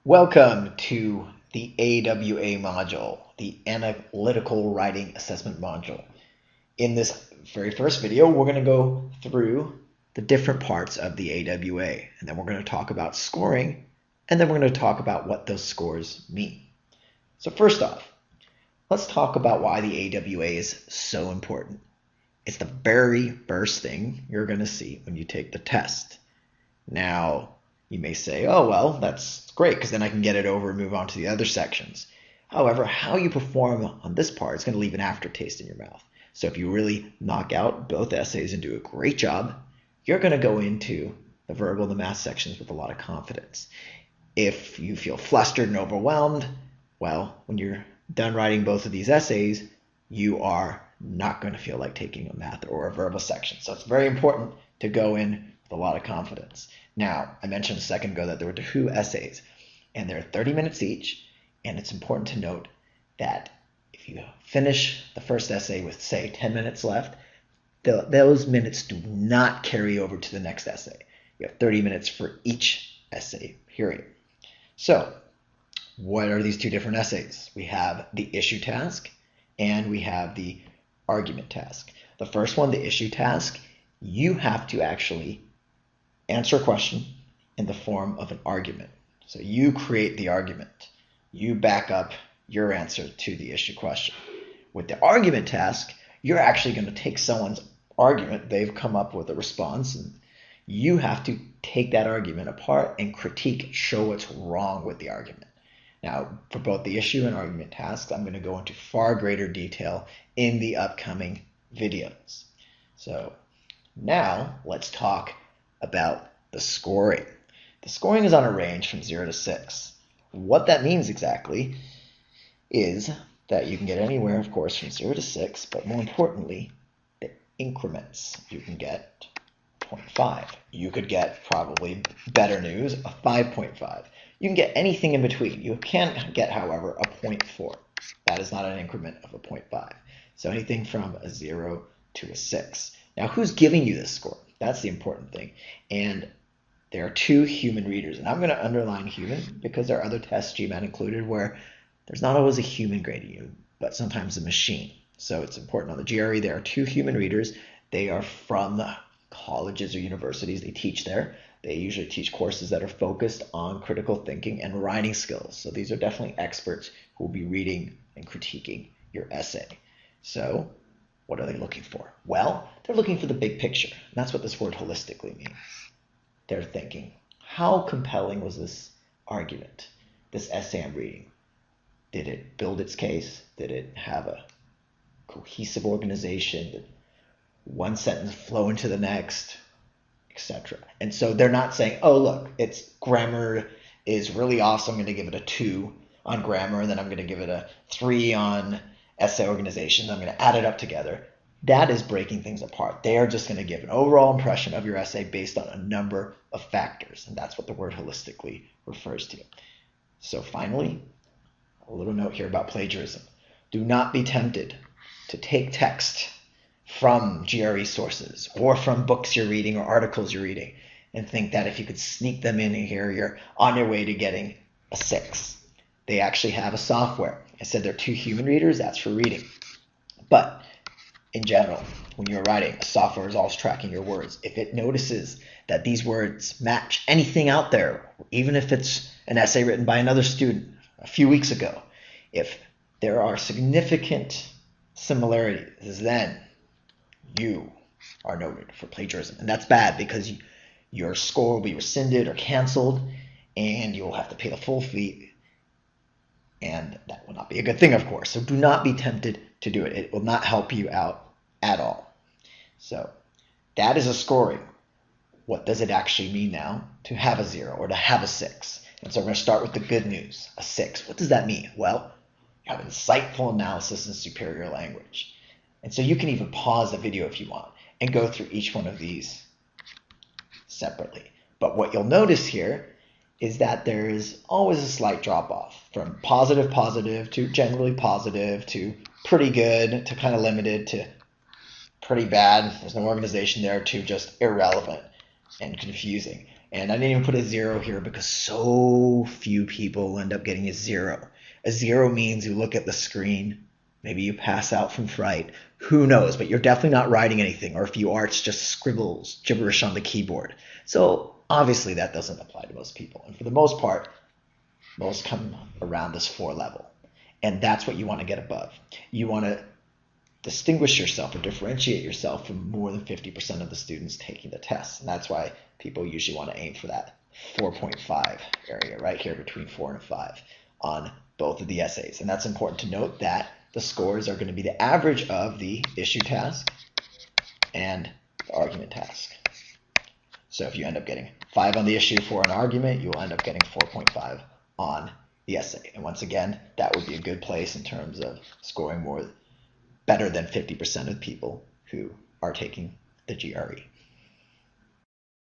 Welcome to the AWA module, the Analytical Writing Assessment module. In this very first video, we're going to go through the different parts of the AWA, and then we're going to talk about scoring, and then we're going to talk about what those scores mean. So first off, let's talk about why the AWA is so important. It's the very first thing you're going to see when you take the test. Now, you may say, oh, well, that's great because then I can get it over and move on to the other sections. However, how you perform on this part is going to leave an aftertaste in your mouth. So if you really knock out both essays and do a great job, you're going to go into the verbal and the math sections with a lot of confidence. If you feel flustered and overwhelmed, well, when you're done writing both of these essays, you are not going to feel like taking a math or a verbal section. So it's very important to go in with a lot of confidence. Now, I mentioned a second ago that there were 2 essays, and they're 30 minutes each, and it's important to note that if you finish the first essay with, say, 10 minutes left, those minutes do not carry over to the next essay. You have 30 minutes for each essay period. So, what are these 2 different essays? We have the issue task, and we have the argument task. The first one, the issue task, you have to actually answer a question in the form of an argument. So you create the argument. You back up your answer to the issue question. With the argument task, you're actually going to take someone's argument. They've come up with a response, and you have to take that argument apart and critique, show what's wrong with the argument. Now, for both the issue and argument tasks, I'm going to go into far greater detail in the upcoming videos. So now let's talk about the scoring. The scoring is on a range from 0 to 6. What that means exactly is that you can get anywhere, of course, from 0 to 6, but more importantly, the increments. You can get 0.5. You could get, probably better news, a 5.5. You can get anything in between. You can't get, however, a 0.4. That is not an increment of a 0.5. So anything from a 0 to a 6. Now, who's giving you this score? That's the important thing. And there are 2 human readers. And I'm going to underline human because there are other tests, GMAT included, where there's not always a human grading you, but sometimes a machine. So it's important. On the GRE, there are 2 human readers. They are from colleges or universities. They teach there. They usually teach courses that are focused on critical thinking and writing skills. So these are definitely experts who will be reading and critiquing your essay. So what are they looking for? Well, they're looking for the big picture. And that's what this word holistically means. They're thinking, how compelling was this argument, this essay I'm reading? Did it build its case? Did it have a cohesive organization? Did one sentence flow into the next, etc.? And so they're not saying, oh, look, its grammar is really awesome. I'm going to give it a 2 on grammar, and then I'm going to give it a 3 on essay organization. I'm going to add it up together. That is breaking things apart. They are just going to give an overall impression of your essay based on a number of factors, and that's what the word holistically refers to. So finally, a little note here about plagiarism. Do not be tempted to take text from GRE sources or from books you're reading or articles you're reading and think that if you could sneak them in here, you're on your way to getting a 6. They actually have a software. I said they're 2 human readers. That's for reading. But in general, when you're writing, a software is always tracking your words. If it notices that these words match anything out there, even if it's an essay written by another student a few weeks ago, if there are significant similarities, then you are noted for plagiarism. And that's bad because your score will be rescinded or canceled, and you'll have to pay the full fee. And that will not be a good thing, of course. So do not be tempted to do it. It will not help you out at all. So that is a scoring. What does it actually mean now to have a 0 or to have a 6? And so we're going to start with the good news, a 6. What does that mean? Well, you have insightful analysis and superior language. And so you can even pause the video if you want and go through each one of these separately. But what you'll notice here is that there is always a slight drop-off from positive to generally positive to pretty good to kind of limited to pretty bad. There's no organization there to just irrelevant and confusing. And I didn't even put a 0 here because so few people end up getting a 0. A 0 means you look at the screen, maybe you pass out from fright, who knows, but you're definitely not writing anything, or if you are, it's just scribbles, gibberish on the keyboard. So obviously that doesn't apply to most people. And for the most part, most come around this 4 level. And that's what you want to get above. You want to distinguish yourself or differentiate yourself from more than 50% of the students taking the test. And that's why people usually want to aim for that 4.5 area right here between 4 and 5 on both of the essays. And that's important to note that the scores are going to be the average of the issue task and the argument task. So if you end up getting 5 on the issue, 4 on argument, you will end up getting 4.5 on the essay. And once again, that would be a good place in terms of scoring better than 50% of people who are taking the GRE.